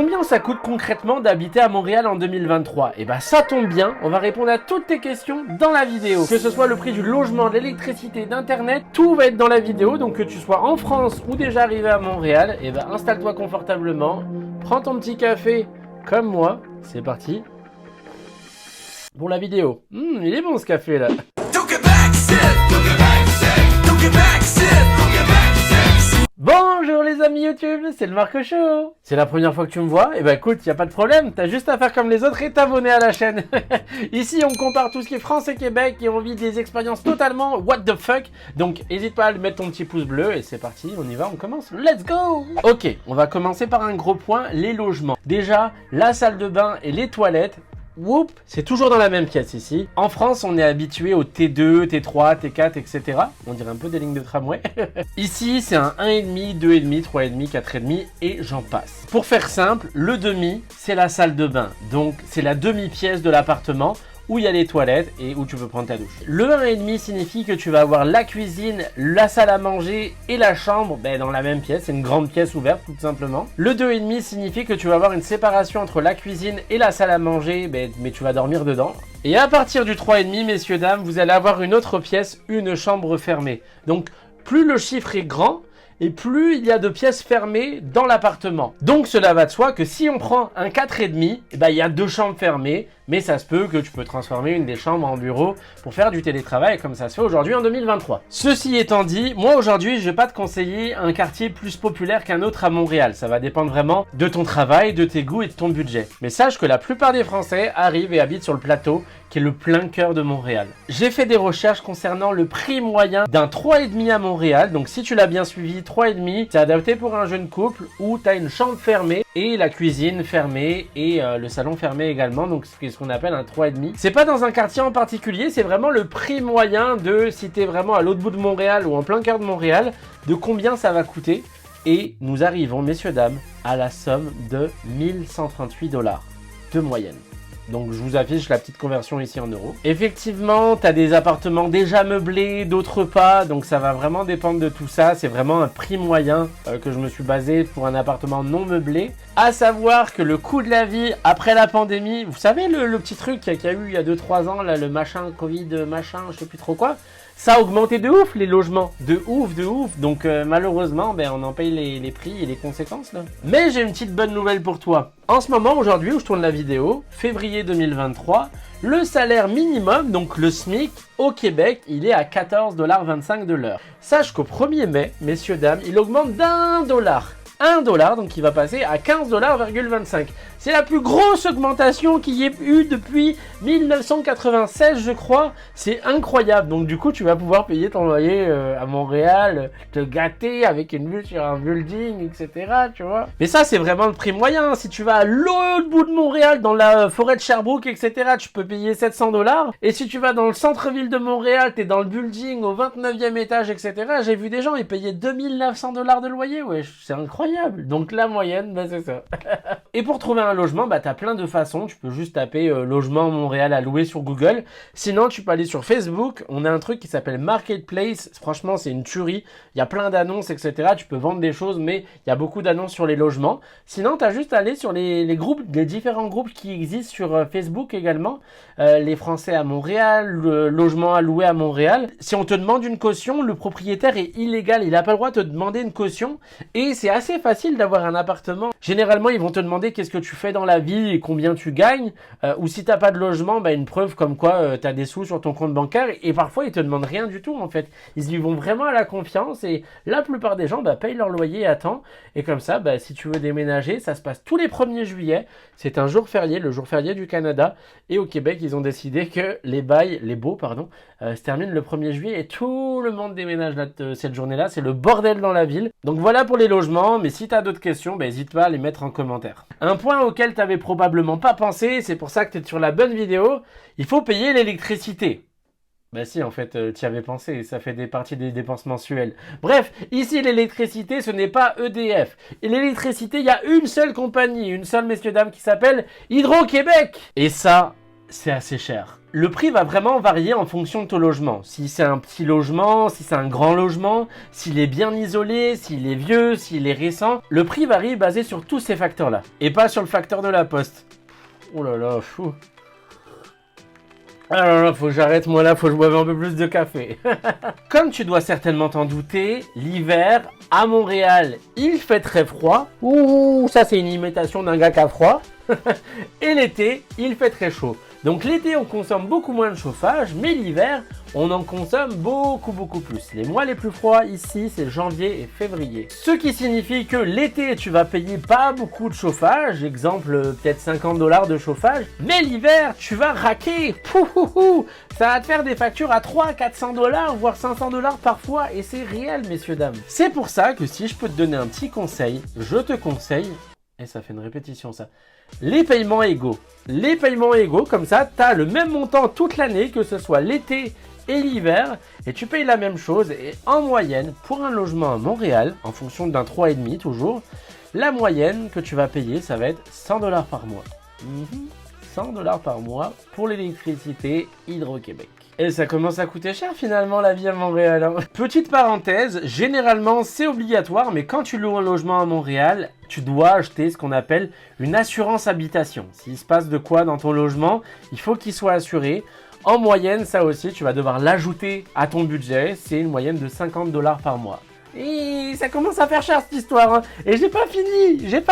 Combien ça coûte concrètement d'habiter à Montréal en 2023? Et bah ça tombe bien, on va répondre à toutes tes questions dans la vidéo. Que ce soit le prix du logement, de l'électricité, d'internet, tout va être dans la vidéo. Donc que tu sois en France ou déjà arrivé à Montréal, et bah installe-toi confortablement, prends ton petit café comme moi, c'est parti pour la vidéo. Il est bon ce café là. Bonjour les amis YouTube, c'est le Marco Show. C'est la première fois que tu me vois? Et bah écoute, y a pas de problème, t'as juste à faire comme les autres et t'abonner à la chaîne. Ici on compare tout ce qui est France et Québec et on vit des expériences totalement what the fuck. Donc n'hésite pas à lui mettre ton petit pouce bleu et c'est parti, on y va, on commence, let's go. Ok, on va commencer par un gros point, les logements. Déjà, la salle de bain et les toilettes. Whoop, c'est toujours dans la même pièce ici. En France, on est habitué au T2, T3, T4, etc. On dirait un peu des lignes de tramway. Ici, c'est un 1,5, 2,5, 3,5, 4,5 et j'en passe. Pour faire simple, le demi, c'est la salle de bain. Donc, c'est la demi-pièce de l'appartement où il y a les toilettes et où tu peux prendre ta douche. Le 1,5 signifie que tu vas avoir la cuisine, la salle à manger et la chambre dans la même pièce. C'est une grande pièce ouverte tout simplement. Le 2,5 signifie que tu vas avoir une séparation entre la cuisine et la salle à manger, mais tu vas dormir dedans. Et à partir du 3,5, messieurs, dames, vous allez avoir une autre pièce, une chambre fermée. Donc, plus le chiffre est grand, et plus il y a de pièces fermées dans l'appartement. Donc cela va de soi que si on prend un 4,5, il y a 2 chambres fermées, mais ça se peut que tu peux transformer une des chambres en bureau pour faire du télétravail comme ça se fait aujourd'hui en 2023. Ceci étant dit, moi aujourd'hui je vais pas te conseiller un quartier plus populaire qu'un autre à Montréal. Ça va dépendre vraiment de ton travail, de tes goûts et de ton budget. Mais sache que la plupart des Français arrivent et habitent sur le plateau qui est le plein cœur de Montréal. J'ai fait des recherches concernant le prix moyen d'un 3,5 à Montréal. Donc si tu l'as bien suivi, 3,5, c'est adapté pour un jeune couple où tu as une chambre fermée et la cuisine fermée et le salon fermé également. Donc c'est ce qu'on appelle un 3,5. C'est pas dans un quartier en particulier, c'est vraiment le prix moyen de si tu es vraiment à l'autre bout de Montréal ou en plein cœur de Montréal, de combien ça va coûter. Et nous arrivons, messieurs, dames, à la somme de 1138 $ de moyenne. Donc je vous affiche la petite conversion ici en euros. Effectivement, tu as des appartements déjà meublés, d'autres pas. Donc ça va vraiment dépendre de tout ça. C'est vraiment un prix moyen que je me suis basé pour un appartement non meublé. À savoir que le coût de la vie après la pandémie, vous savez le petit truc qu'il y a eu il y a 2-3 ans, là, le machin, Covid, machin, je sais plus trop quoi. Ça a augmenté de ouf les logements, de ouf. Donc malheureusement, on en paye les prix et les conséquences là. Mais j'ai une petite bonne nouvelle pour toi. En ce moment, aujourd'hui où je tourne la vidéo, février 2023, le salaire minimum, donc le SMIC, au Québec, il est à 14,25 $ de l'heure. Sache qu'au 1er mai, messieurs, dames, il augmente d'1 $. 1 $, donc il va passer à 15,25 $. C'est la plus grosse augmentation qu'il y ait eu depuis 1996, je crois. C'est incroyable. Donc du coup, tu vas pouvoir payer ton loyer à Montréal, te gâter avec une vue sur un building, etc. Tu vois. Mais ça, c'est vraiment le prix moyen. Si tu vas à l'autre bout de Montréal, dans la forêt de Sherbrooke, etc., tu peux payer 700 $. Et si tu vas dans le centre-ville de Montréal, t'es dans le building au 29e étage, etc. J'ai vu des gens, ils payaient 2900 $ de loyer. Ouais, c'est incroyable. Donc la moyenne, c'est ça. Et pour trouver un logement, t'as plein de façons. Tu peux juste taper logement Montréal à louer sur Google. Sinon, tu peux aller sur Facebook. On a un truc qui s'appelle Marketplace. Franchement, c'est une tuerie. Il y a plein d'annonces, etc. Tu peux vendre des choses, mais il y a beaucoup d'annonces sur les logements. Sinon, tu as juste à aller sur les groupes, les différents groupes qui existent sur Facebook également. Les Français à Montréal, le logement à louer à Montréal. Si on te demande une caution, le propriétaire est illégal. Il n'a pas le droit de te demander une caution. Et c'est assez facile d'avoir un appartement. Généralement, ils vont te demander qu'est-ce que tu fais dans la vie et combien tu gagnes, ou si t'as pas de logement, une preuve comme quoi tu as des sous sur ton compte bancaire, et parfois ils te demandent rien du tout en fait. Ils y vont vraiment à la confiance et la plupart des gens payent leur loyer à temps, et comme ça, si tu veux déménager, ça se passe tous les 1er juillet, c'est un jour férié, le jour férié du Canada, et au Québec ils ont décidé que les baux se terminent le 1er juillet et tout le monde déménage cette journée-là, c'est le bordel dans la ville. Donc voilà pour les logements, mais si tu as d'autres questions, n'hésite pas à les mettre en commentaire. Un point auquel tu avais probablement pas pensé, c'est pour ça que tu es sur la bonne vidéo, il faut payer l'électricité. Si, en fait, tu y avais pensé, ça fait partie des dépenses mensuelles. Bref, ici, l'électricité, ce n'est pas EDF. Et l'électricité, il y a une seule compagnie, une seule, messieurs, dames, qui s'appelle Hydro-Québec. Et ça, c'est assez cher. Le prix va vraiment varier en fonction de ton logement. Si c'est un petit logement, si c'est un grand logement, s'il est bien isolé, s'il est vieux, s'il est récent, le prix varie basé sur tous ces facteurs-là. Et pas sur le facteur de la poste. Oh là là, fou. Ah là là, faut que j'arrête, moi là, faut que je boive un peu plus de café. Comme tu dois certainement t'en douter, l'hiver, à Montréal, il fait très froid. Ouh, ça c'est une imitation d'un gars qui a froid. Et l'été, il fait très chaud. Donc l'été, on consomme beaucoup moins de chauffage, mais l'hiver, on en consomme beaucoup plus. Les mois les plus froids ici, c'est janvier et février. Ce qui signifie que l'été, tu vas payer pas beaucoup de chauffage, exemple peut-être 50 $ de chauffage, mais l'hiver, tu vas raquer. Pouhouhou, ça va te faire des factures à 300-400 $, voire 500 $ parfois, et c'est réel, messieurs, dames. C'est pour ça que si je peux te donner un petit conseil, je te conseille, et ça fait une répétition ça, les paiements égaux. Les paiements égaux, comme ça, tu as le même montant toute l'année, que ce soit l'été et l'hiver, et tu payes la même chose. Et en moyenne, pour un logement à Montréal, en fonction d'un 3,5 toujours, la moyenne que tu vas payer, ça va être 100 $ par mois. 100 $ par mois pour l'électricité Hydro-Québec. Et ça commence à coûter cher finalement la vie à Montréal. Hein. Petite parenthèse, généralement c'est obligatoire, mais quand tu loues un logement à Montréal, tu dois acheter ce qu'on appelle une assurance habitation. S'il se passe de quoi dans ton logement, il faut qu'il soit assuré. En moyenne, ça aussi, tu vas devoir l'ajouter à ton budget. C'est une moyenne de 50 $ par mois. Et ça commence à faire cher cette histoire, hein. Et j'ai pas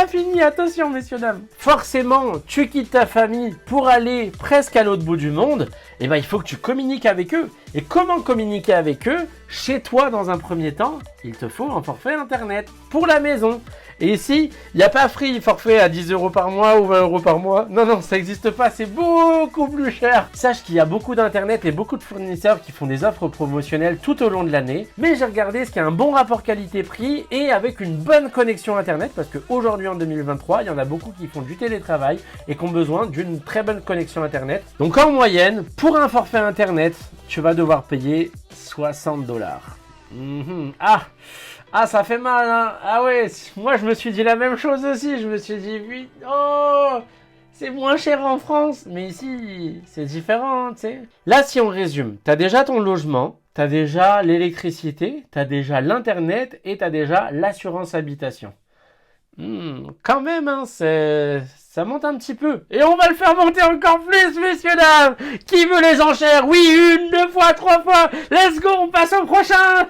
fini, attention messieurs dames. Forcément, tu quittes ta famille pour aller presque à l'autre bout du monde, et ben il faut que tu communiques avec eux. Et comment communiquer avec eux? Chez toi dans un premier temps, il te faut un forfait internet pour la maison. Et ici, il n'y a pas free forfait à 10 € par mois ou 20 € par mois. Non, ça n'existe pas, c'est beaucoup plus cher. Sache qu'il y a beaucoup d'internet et beaucoup de fournisseurs qui font des offres promotionnelles tout au long de l'année. Mais j'ai regardé ce qui a un bon rapport qualité-prix et avec une bonne connexion internet, parce qu'aujourd'hui en 2023, il y en a beaucoup qui font du télétravail et qui ont besoin d'une très bonne connexion internet. Donc en moyenne, pour un forfait internet, tu vas devoir payer 60 $. Ah, ça fait mal, hein. Ah ouais, moi je me suis dit la même chose aussi. Je me suis dit, oui, oh, c'est moins cher en France. Mais ici, c'est différent, tu sais. Là, si on résume, t'as déjà ton logement, t'as déjà l'électricité, t'as déjà l'internet et t'as déjà l'assurance habitation. Quand même, hein, ça monte un petit peu. Et on va le faire monter encore plus, messieurs, dames. Qui veut les enchères? Oui, 1, 2 fois, 3 fois. Let's go, on passe au prochain.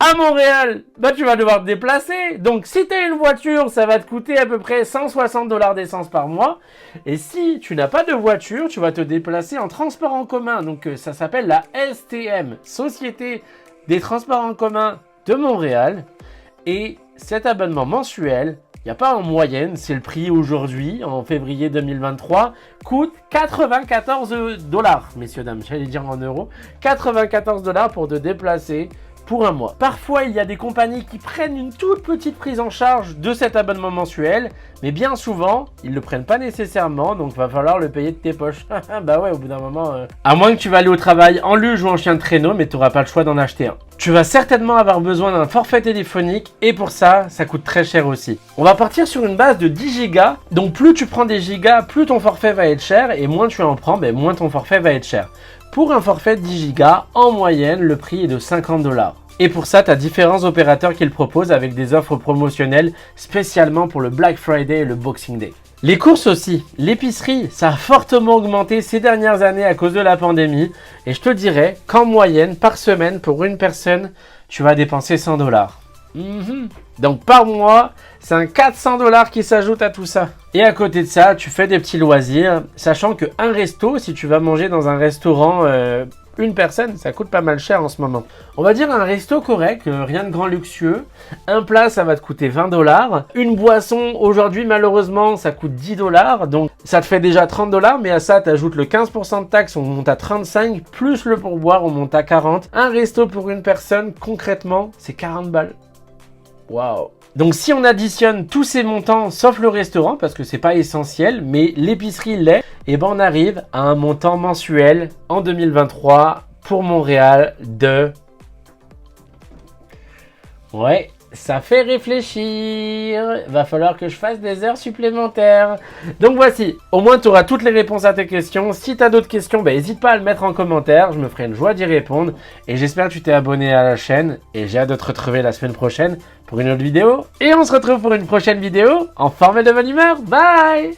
À Montréal, bah tu vas devoir te déplacer. Donc si tu as une voiture, ça va te coûter à peu près 160 $ d'essence par mois. Et si tu n'as pas de voiture, tu vas te déplacer en transport en commun. Donc ça s'appelle la STM, Société des transports en commun de Montréal. Et cet abonnement mensuel, il n'y a pas en moyenne, c'est le prix aujourd'hui, en février 2023, coûte 94 $, messieurs, dames, j'allais dire en euros, 94 $ pour te déplacer pour un mois. Parfois, il y a des compagnies qui prennent une toute petite prise en charge de cet abonnement mensuel, mais bien souvent, ils ne le prennent pas nécessairement, donc va falloir le payer de tes poches. Bah ouais, au bout d'un moment, à moins que tu vas aller au travail en luge ou en chien de traîneau, mais tu n'auras pas le choix d'en acheter un. Tu vas certainement avoir besoin d'un forfait téléphonique, et pour ça, ça coûte très cher aussi. On va partir sur une base de 10 gigas, donc plus tu prends des gigas, plus ton forfait va être cher, et moins tu en prends, moins ton forfait va être cher. Pour un forfait de 10 gigas, en moyenne, le prix est de 50 $. Et pour ça, tu as différents opérateurs qui le proposent avec des offres promotionnelles spécialement pour le Black Friday et le Boxing Day. Les courses aussi, l'épicerie, ça a fortement augmenté ces dernières années à cause de la pandémie. Et je te dirais qu'en moyenne, par semaine, pour une personne, tu vas dépenser 100 $. Donc par mois, c'est un 400 $ qui s'ajoute à tout ça. Et à côté de ça, tu fais des petits loisirs, sachant qu'un resto, si tu vas manger dans un restaurant, une personne, ça coûte pas mal cher en ce moment. On va dire un resto correct, rien de grand luxueux. Un plat, ça va te coûter 20 $. Une boisson, aujourd'hui, malheureusement, ça coûte 10 $. Donc, ça te fait déjà 30 $, mais à ça, tu ajoutes le 15% de taxes, on monte à 35, plus le pourboire, on monte à 40. Un resto pour une personne, concrètement, c'est 40 balles. Waouh! Donc si on additionne tous ces montants, sauf le restaurant, parce que c'est pas essentiel, mais l'épicerie l'est, et ben on arrive à un montant mensuel en 2023 pour Montréal de... Ouais, ça fait réfléchir. Va falloir que je fasse des heures supplémentaires. Donc voici, au moins tu auras toutes les réponses à tes questions. Si tu as d'autres questions, n'hésite pas à le mettre en commentaire. Je me ferai une joie d'y répondre. Et j'espère que tu t'es abonné à la chaîne. Et j'ai hâte de te retrouver la semaine prochaine pour une autre vidéo. Et on se retrouve pour une prochaine vidéo en forme et de bonne humeur. Bye!